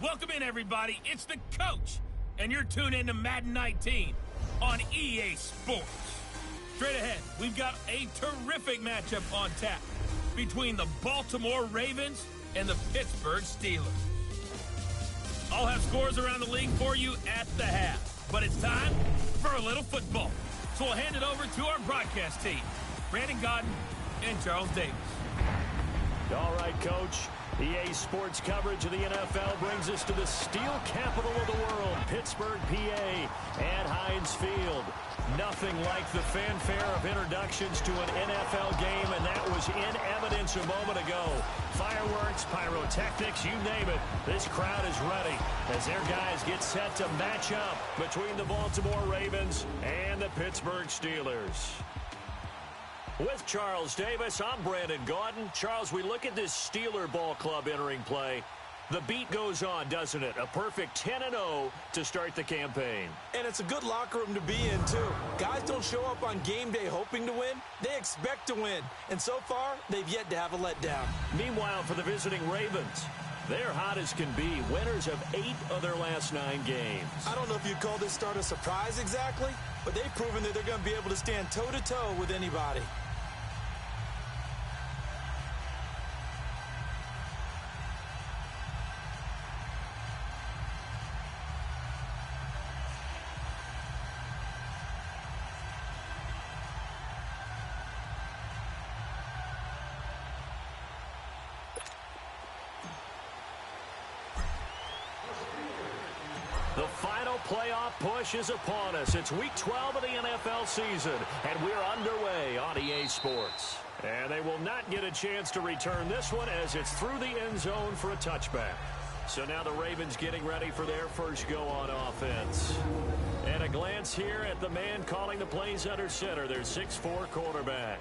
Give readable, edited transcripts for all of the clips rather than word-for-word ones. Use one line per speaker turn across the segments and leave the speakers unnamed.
Welcome in, everybody. It's the coach, and you're tuned into Madden 19 on EA Sports. Straight ahead, we've got a terrific matchup on tap between the Baltimore Ravens and the Pittsburgh Steelers. I'll have scores around the league for you at the half, but it's time for a little football. So we'll hand it over to our broadcast team, Brandon Godden and Charles Davis.
All right, Coach. EA Sports coverage of the NFL brings us to the steel capital of the world, Pittsburgh, PA, at Heinz Field. Nothing like the fanfare of introductions to an NFL game, and that was in evidence a moment ago. Fireworks, pyrotechnics, you name it, this crowd is ready as their guys get set to match up between the Baltimore Ravens and the Pittsburgh Steelers. With Charles Davis, I'm Brandon Gaudin. Charles, we look at this Steeler ball club entering play. The beat goes on, doesn't it? A perfect 10-0 to start the campaign.
And it's a good locker room to be in, too. Guys don't show up on game day hoping to win. They expect to win. And so far, they've yet to have a letdown.
Meanwhile, for the visiting Ravens, they're hot as can be. Winners of 8 of their last 9 games.
I don't know if you'd call this start a surprise exactly, but they've proven that they're going to be able to stand toe-to-toe with anybody.
The final playoff push is upon us. It's week 12 of the NFL season, and we're underway on EA Sports. And they will not get a chance to return this one as it's through the end zone for a touchback. So now the Ravens getting ready for their first go on offense. And a glance here at the man calling the plays under center, their 6'4" quarterback.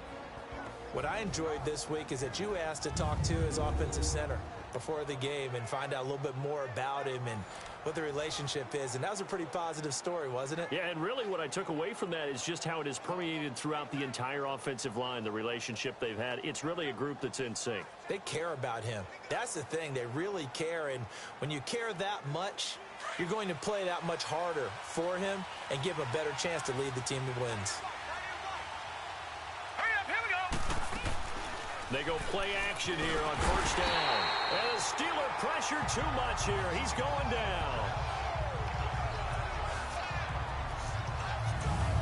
What I enjoyed this week is that you asked to talk to his offensive center. before the game and find out a little bit more about him and what the relationship is. And that was a pretty positive story, wasn't it?
Yeah, and really what I took away from that is just how it has permeated throughout the entire offensive line, the relationship they've had. It's really a group that's in sync.
They care about him. That's the thing. They really care. And when you care that much, you're going to play that much harder for him and give him a better chance to lead the team to wins.
They go play action here on first down. And the Steeler pressure too much here. He's going down.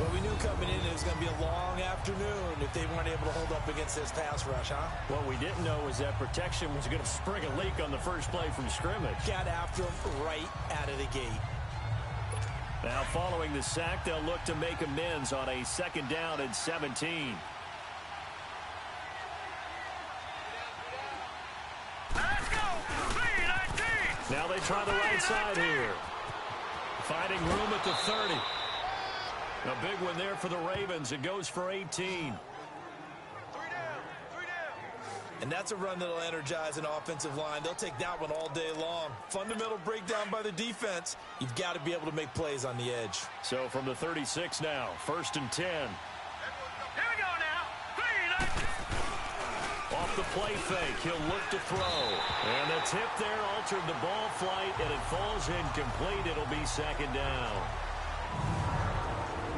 Well, we knew coming in it was going to be a long afternoon if they weren't able to hold up against this pass rush, huh?
What we didn't know was that protection was going to spring a leak on the first play from scrimmage.
Got after him right out of the gate.
Now, following the sack, they'll look to make amends on a second down and 17. Now they try the right side here. Finding room at the 30. A big one there for the Ravens. It goes for 18.
And that's a run that'll energize an offensive line. They'll take that one all day long. Fundamental breakdown by the defense. You've got to be able to make plays on the edge.
So from the 36 now, 1st and 10.
Here we go now.
Off the play fake, he'll look to throw. And the tip there altered the ball flight, and it falls incomplete. It'll be second down.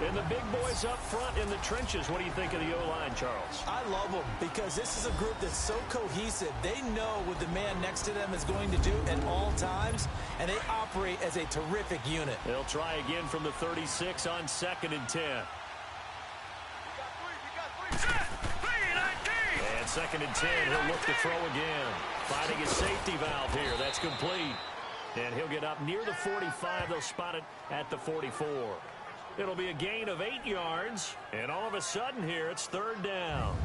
And the big boys up front in the trenches. What do you think of the O-line, Charles?
I love them because this is a group that's so cohesive. They know what the man next to them is going to do at all times, and they operate as a terrific unit.
They'll try again from the 36 on 2nd and 10. And 2nd and 10, he'll look to throw again. Finding his safety valve here. That's complete. And he'll get up near the 45. They'll spot it at the 44. It'll be a gain of 8 yards. And all of a sudden here, it's 3rd down.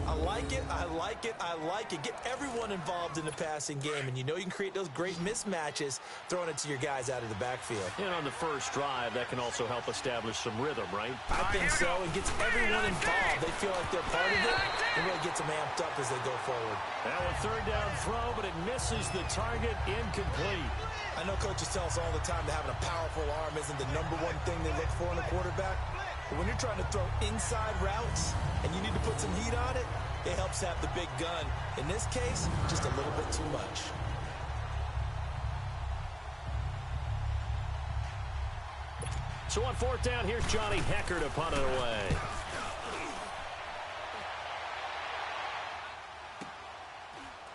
I like it, I like it, I like it. Get everyone involved in the passing game, and you know you can create those great mismatches throwing it to your guys out of the backfield.
And on the first drive, that can also help establish some rhythm, right?
I think so. It gets everyone involved. They feel like they're part of it. It really gets them amped up as they go forward.
Now a 3rd down throw, but it misses the target, incomplete.
I know coaches tell us all the time that having a powerful arm isn't the #1 thing they look for in a quarterback. But when you're trying to throw inside routes and you need to put some heat on it, it helps have the big gun. In this case, just a little bit too much.
So on 4th down, here's Johnny Hecker to punt it away.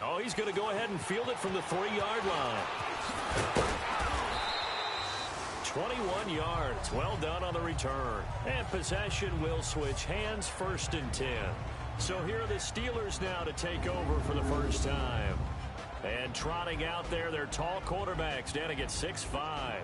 Oh, he's going to go ahead and field it from the 3-yard line. 21 yards. Well done on the return. And possession will switch hands, 1st and 10. So here are the Steelers now to take over for the first time. And trotting out there, their tall quarterbacks standing at 6'5".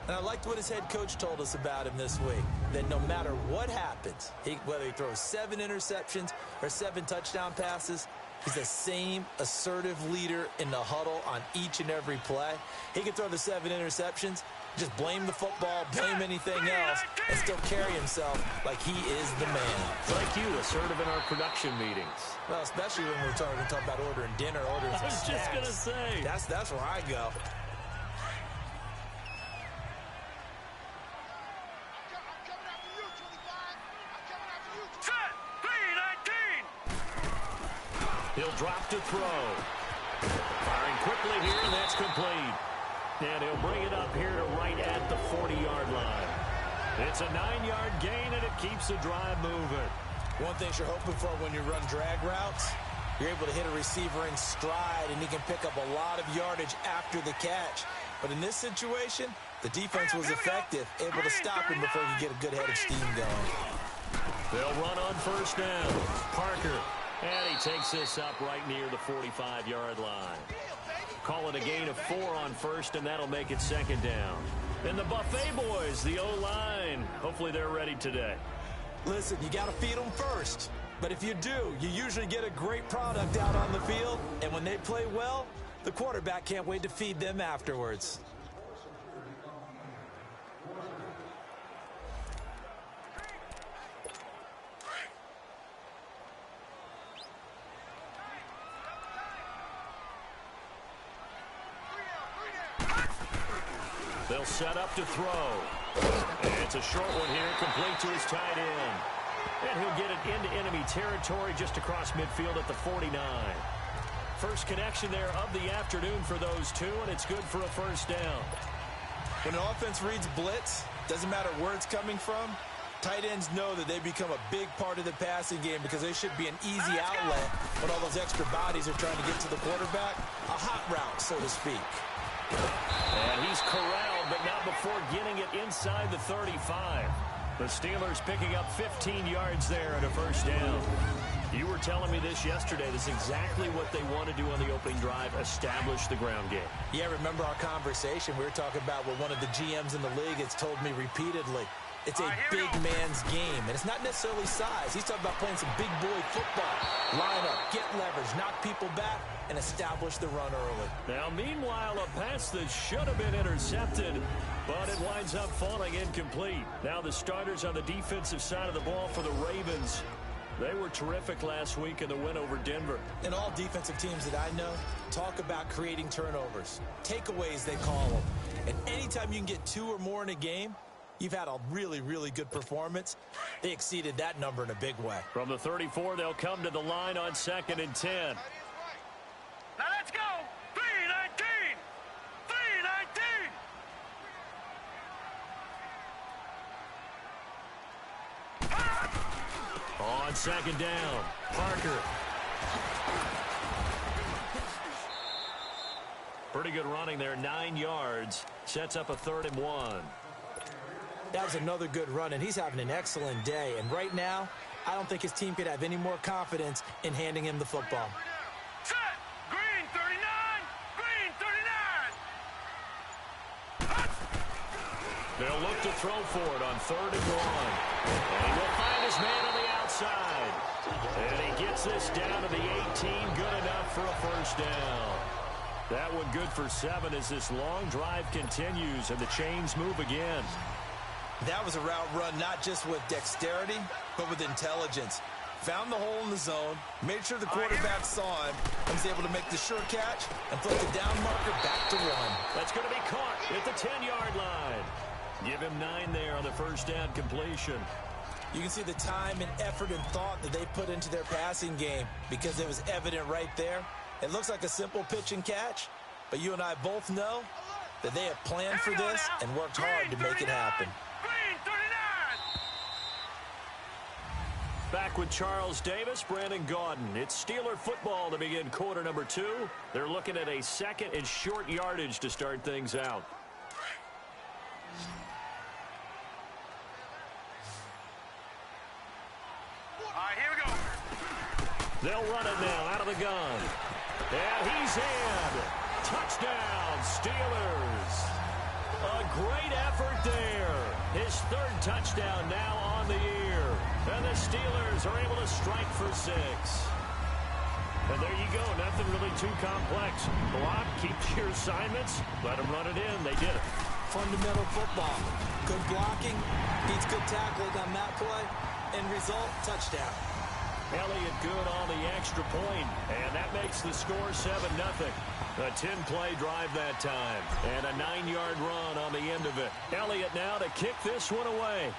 And I liked what his head coach told us about him this week, that no matter what happens, whether he throws 7 interceptions or 7 touchdown passes, he's the same assertive leader in the huddle on each and every play. He can throw the 7 interceptions, just blame the football, blame anything else, and still carry himself like he is the man.
Like you, assertive in our production meetings.
Well, especially when we're talking about ordering dinner, ordering some
I was just going to say.
That's where I go.
He'll drop to throw. Firing quickly here, and that's complete. And he'll bring it up here to right at the 40-yard line. It's a 9-yard gain, and it keeps the drive moving.
One thing you're hoping for when you run drag routes, you're able to hit a receiver in stride, and he can pick up a lot of yardage after the catch. But in this situation, the defense was effective, able to stop him before he could get a good head of steam going.
They'll run on 1st down. Parker. And he takes this up right near the 45-yard line. Call it a gain of 4 on 1st, and that'll make it 2nd down. And the Buffet boys, the O-line, hopefully they're ready today.
Listen, you got to feed them first. But if you do, you usually get a great product out on the field. And when they play well, the quarterback can't wait to feed them afterwards.
They'll set up to throw. And it's a short one here, complete to his tight end. And he'll get it into enemy territory just across midfield at the 49. First connection there of the afternoon for those two, and it's good for a first down.
When an offense reads blitz, doesn't matter where it's coming from, tight ends know that they become a big part of the passing game because they should be an easy outlet when all those extra bodies are trying to get to the quarterback. A hot route, so to speak.
And he's corralled, but not before getting it inside the 35. The Steelers picking up 15 yards there and a first down. You were telling me this yesterday. This is exactly what they want to do on the opening drive, establish the ground game.
Yeah, remember our conversation? We were talking about what one of the GMs in the league has told me repeatedly. It's a big man's game, and it's not necessarily size. He's talking about playing some big boy football. Line up, get leverage, knock people back, and establish the run early.
Now, meanwhile, a pass that should have been intercepted, but it winds up falling incomplete. Now the starters on the defensive side of the ball for the Ravens. They were terrific last week in the win over Denver.
And all defensive teams that I know talk about creating turnovers. Takeaways, they call them. And anytime you can get 2 or more in a game, you've had a really, really good performance. They exceeded that number in a big way.
From the 34, they'll come to the line on 2nd and 10.
Now let's go. 3-19. 3-19.
On 2nd down, Parker. Pretty good running there, 9 yards. Sets up a 3rd and 1.
That was another good run, and he's having an excellent day. And right now, I don't think his team could have any more confidence in handing him the football.
Set. Green 39. Green 39.
They'll look to throw for it on 3rd and 1. And he will find his man on the outside. And he gets this down to the 18. Good enough for a first down. That one good for 7 as this long drive continues and the chains move again.
That was a route run not just with dexterity, but with intelligence. Found the hole in the zone, made sure the quarterback saw him, and was able to make the sure catch and flip the down marker back to 1.
That's going to be caught at the 10-yard line. Give him 9 there on the first down completion.
You can see the time and effort and thought that they put into their passing game because it was evident right there. It looks like a simple pitch and catch, but you and I both know that they have planned for this and worked hard to make it happen.
Back with Charles Davis, Brandon Gaudin. It's Steeler football to begin quarter number 2. They're looking at a 2nd and short yardage to start things out.
All right, here we go.
They'll run it now out of the gun. And he's in. Touchdown, Steelers. A great effort there. His 3rd touchdown now on the year. And the Steelers are able to strike for 6. And there you go. Nothing really too complex. Block, keep your assignments, let them run it in. They did it.
Fundamental football. Good blocking, beats good tackling on that play. End result, touchdown.
Elliott good on the extra point, and that makes the score 7-0. A 10-play drive that time, and a 9-yard run on the end of it. Elliott now to kick this one away.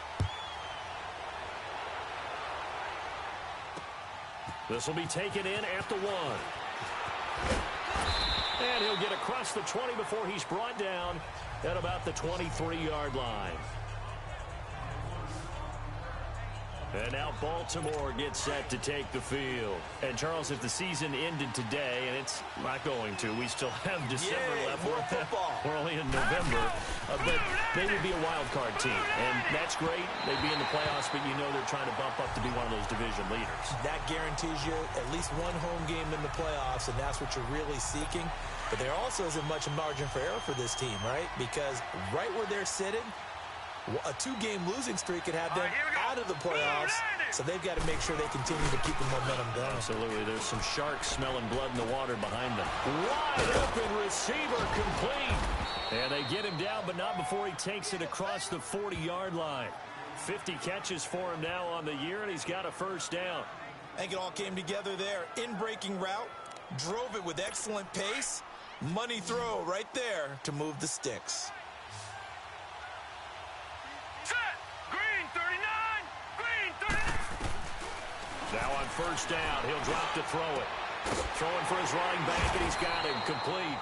This will be taken in at the 1. And he'll get across the 20 before he's brought down at about the 23-yard line. And now Baltimore gets set to take the field. And, Charles, if the season ended today, and it's not going to, we still have December left.
More football.
We're only in November. But they would be a wild card team. And that's great. They'd be in the playoffs, but you know they're trying to bump up to be one of those division leaders. That
guarantees you at least one home game in the playoffs, and that's what you're really seeking. But there also isn't much margin for error for this team, right? Because right where they're sitting, a 2-game losing streak could have them out of the playoffs, so they've got to make sure they continue to keep the momentum going.
Absolutely. There's some sharks smelling blood in the water behind them. Wide open receiver complete. And they get him down, but not before he takes it across the 40-yard line. 50 catches for him now on the year, and he's got a first down.
I think it all came together there. In-breaking route, drove it with excellent pace. Money throw right there to move the sticks.
Now on first down, he'll drop to throw it. Throwing for his running back, and he's got him complete.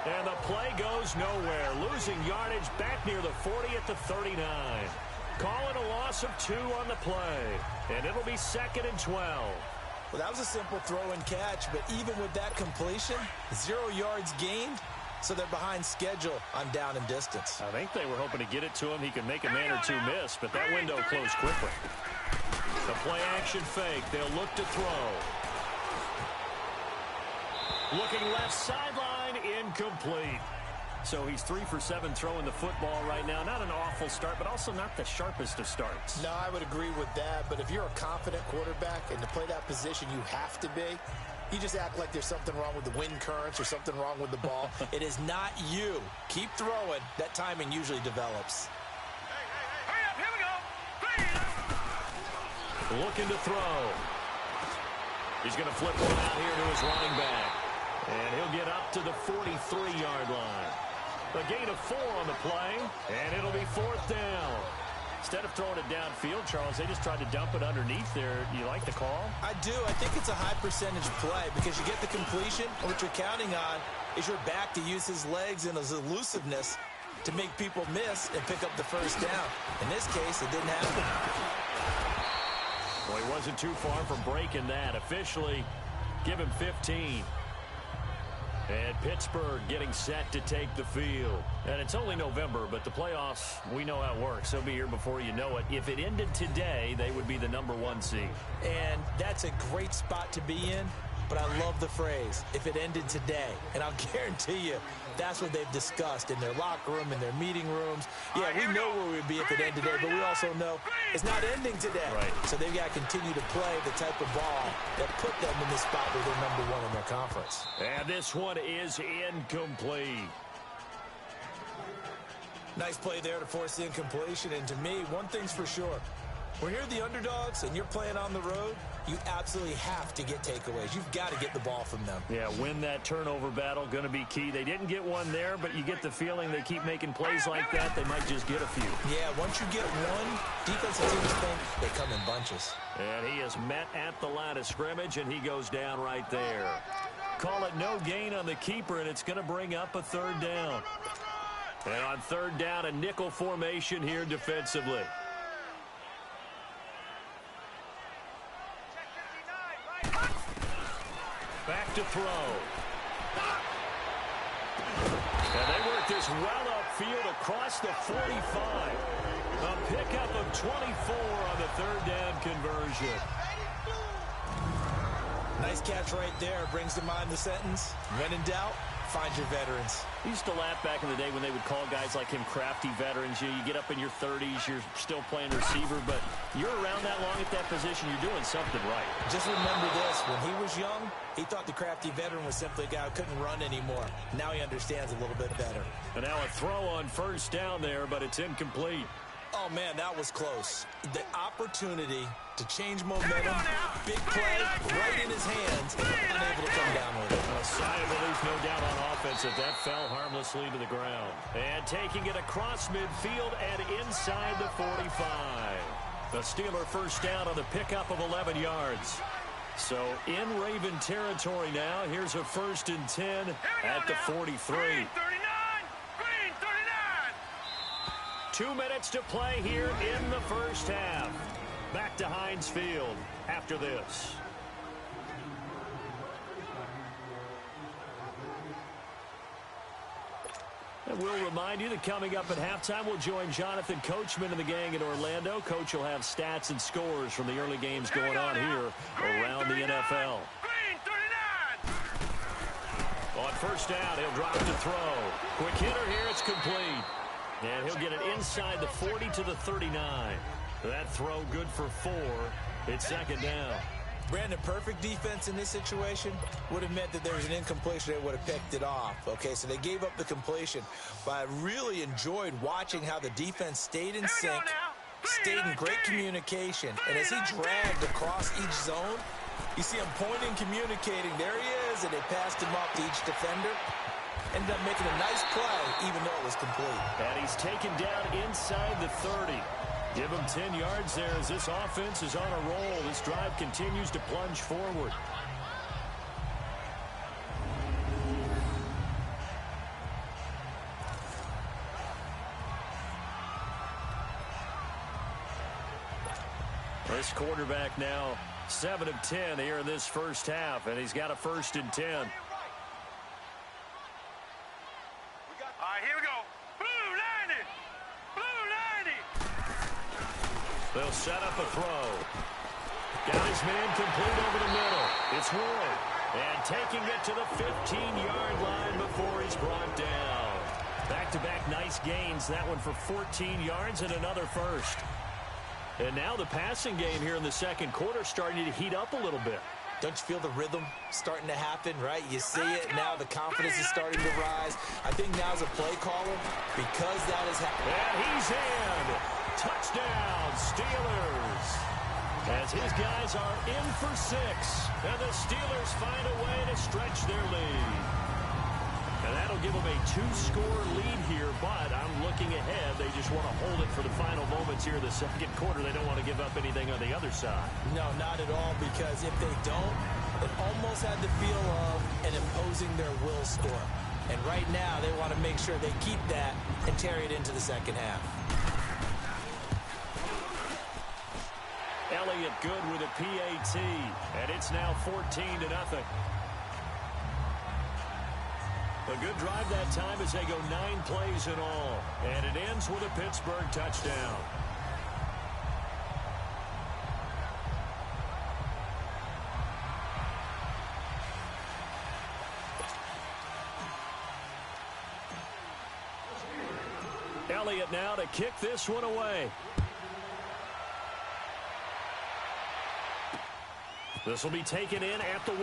And the play goes nowhere. Losing yardage back near the 40 at the 39. Calling a loss of 2 on the play. And it'll be 2nd and 12.
Well, that was a simple throw and catch, but even with that completion, 0 yards gained, so they're behind schedule on down and distance.
I think they were hoping to get it to him. He could make a man or two miss, but that window closed quickly. The play action fake. They'll look to throw. Looking left sideline, incomplete. So he's 3 for 7 throwing the football right now. Not an awful start, but also not the sharpest of starts.
No, I would agree with that. But if you're a confident quarterback and to play that position, you have to be. You just act like there's something wrong with the wind currents or something wrong with the ball.
It is not you. Keep throwing. That timing usually develops.
Hurry up, here we go.
Looking to throw. He's going to flip one out here to his running back. And he'll get up to the 43-yard line. A gain of 4 on the play, and it'll be 4th down. Instead of throwing it downfield, Charles, they just tried to dump it underneath there. You like the call?
I do. I think it's a high percentage play because you get the completion. What you're counting on is your back to use his legs and his elusiveness to make people miss and pick up the first down. In this case, it didn't happen.
Well, he wasn't too far from breaking that. Officially, give him 15. And Pittsburgh getting set to take the field. And it's only November, but the playoffs, we know how it works. They'll be here before you know it. If it ended today, they would be the #1 seed.
And that's a great spot to be in, but I love the phrase, if it ended today. And I'll guarantee you, that's what they've discussed in their locker room, in their meeting rooms. Yeah, we know where we'd be if it ended today, but we also know it's not ending today.
Right.
So they've got to continue to play the type of ball that put them in the spot where they're #1 in their conference.
And this one is incomplete.
Nice play there to force the incompletion. And to me, one thing's for sure. When you're the underdogs and you're playing on the road, you absolutely have to get takeaways. You've got to get the ball from them.
Yeah, win that turnover battle, going to be key. They didn't get one there, but you get the feeling they keep making plays like that, they might just get a few.
Yeah, once you get one, defensive teams think they come in bunches.
And he is met at the line of scrimmage, and he goes down right there. Call it no gain on the keeper, and it's going to bring up a 3rd down. And on 3rd down, a nickel formation here defensively. Back to throw. And they work this well upfield across the 45. A pickup of 24 on the 3rd down conversion.
Nice catch right there. Brings to mind the sentence, when in doubt, find your veterans.
We used to laugh back in the day when they would call guys like him crafty veterans. You get up in your 30s, you're still playing receiver, but you're around that long at that position, you're doing something right.
Just remember this, when he was young, he thought the crafty veteran was simply a guy who couldn't run anymore. Now he understands a little bit better.
And now a throw on 1st down there, but it's incomplete.
Oh, man, that was close. The opportunity to change momentum, big play, right in his hands, unable to come down with it.
A sigh of relief, no doubt, on offense if that fell harmlessly to the ground. And taking it across midfield and inside the 45. The Steeler 1st down on the pickup of 11 yards. So in Raven territory now, here's a 1st and 10 at the 43. 2 minutes to play here in the 1st half. Back to Heinz Field after this. And we'll remind you that coming up at halftime, we'll join Jonathan Coachman and the gang in Orlando. Coach will have stats and scores from the early games going on here around the NFL. On 1st down, he'll drop to throw. Quick hitter here, it's complete. And he'll get it inside the 40 to the 39. That throw good for 4. It's 2nd down.
Brandon, perfect defense in this situation would have meant that there was an incompletion. They would have picked it off. Okay, so they gave up the completion. But I really enjoyed watching how the defense stayed in sync, stayed in great communication. And as he dragged across each zone, you see him pointing, communicating. There he is, and they passed him off to each defender. Ended up making a nice play, even though it was complete.
And he's taken down inside the 30. Give him 10 yards there as this offense is on a roll. This drive continues to plunge forward. This quarterback now 7 of 10 here in this first half, and he's got a 1st and 10.
All right, here we go. Blue 90. Blue 90.
They'll set up a throw. Got his man complete over the middle. It's Ward. And taking it to the 15-yard line before he's brought down. Back-to-back nice gains. That one for 14 yards and another first. And now the passing game here in the second quarter starting to heat up a little bit.
Don't you feel the rhythm starting to happen, right? You see it now. The confidence is starting to rise. I think now's a play caller because that is happening.
And he's in. Touchdown, Steelers. As his guys are in for 6. And the Steelers find a way to stretch their lead. And that'll give them a 2-score lead here, but I'm looking ahead. They just want to hold it for the final moments here in the second quarter. They don't want to give up anything on the other side.
No, not at all, because if they don't, it almost had the feel of an imposing their will score. And right now, they want to make sure they keep that and carry it into the second half.
Elliott good with a PAT, and it's now 14-0. A good drive that time as they go 9 plays in all. And it ends with a Pittsburgh touchdown. Elliott now to kick this one away. This will be taken in at the 1.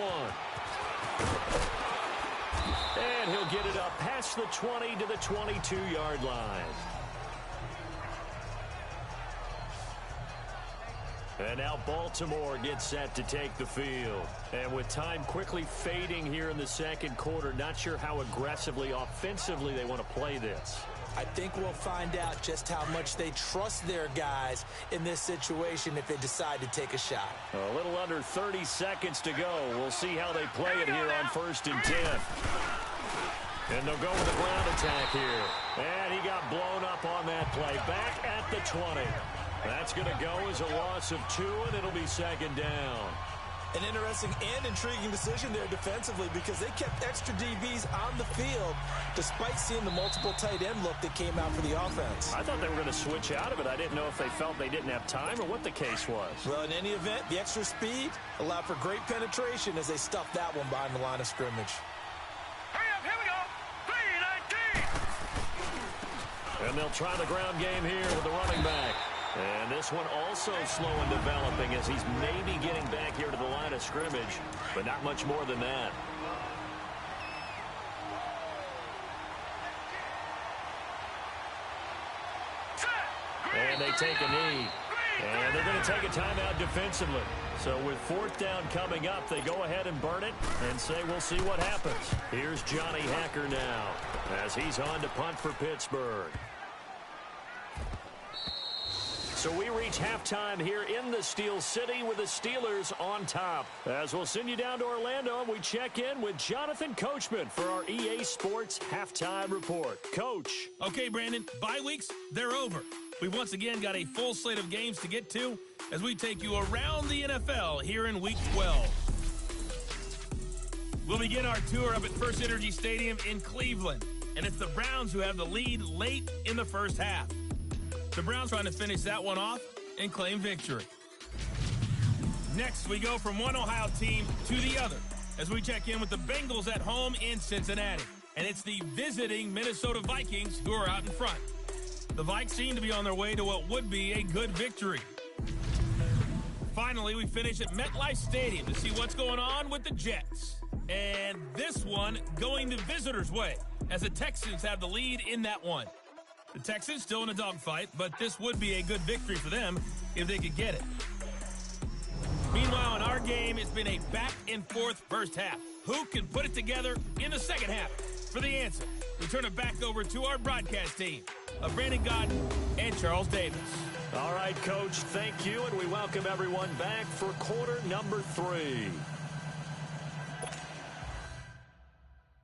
And he'll get it up past the 20 to the 22-yard line. And now Baltimore gets set to take the field. And with time quickly fading here in the second quarter, not sure how aggressively, offensively they want to play this.
I think we'll find out just how much they trust their guys in this situation if they decide to take a shot.
A little under 30 seconds to go. We'll see how they play it here on 1st and 10. And they'll go with a ground attack here. And he got blown up on that play. Back at the 20. That's going to go as a loss of 2, and it'll be 2nd down.
An interesting and intriguing decision there defensively because they kept extra DBs on the field despite seeing the multiple tight end look that came out for the offense.
I thought they were going to switch out of it. I didn't know if they felt they didn't have time or what the case was.
Well, in any event, the extra speed allowed for great penetration as they stuffed that one behind the line of scrimmage.
Hurry up, here we go. 3-19.
And they'll try the ground game here with the running back. And this one also slow in developing as he's maybe getting back here to the line of scrimmage, but not much more than that. And they take a knee. And they're going to take a timeout defensively. So with 4th down coming up, they go ahead and burn it and say we'll see what happens. Here's Johnny Hacker now as he's on to punt for Pittsburgh. So we reach halftime here in the Steel City with the Steelers on top. As we'll send you down to Orlando, and we check in with Jonathan Coachman for our EA Sports Halftime Report. Coach.
Okay, Brandon, bye weeks, they're over. We've once again got a full slate of games to get to as we take you around the NFL here in Week 12. We'll begin our tour up at First Energy Stadium in Cleveland, and it's the Browns who have the lead late in the first half. The Browns trying to finish that one off and claim victory. Next, we go from one Ohio team to the other as we check in with the Bengals at home in Cincinnati. And it's the visiting Minnesota Vikings who are out in front. The Vikes seem to be on their way to what would be a good victory. Finally, we finish at MetLife Stadium to see what's going on with the Jets. And this one going the visitors' way as the Texans have the lead in that one. The Texans still in a dogfight, but this would be a good victory for them if they could get it. Meanwhile, in our game, it's been a back-and-forth first half. Who can put it together in the second half? For the answer, we turn it back over to our broadcast team of Brandon Godden and Charles Davis.
All right, Coach, thank you, and we welcome everyone back for quarter number 3.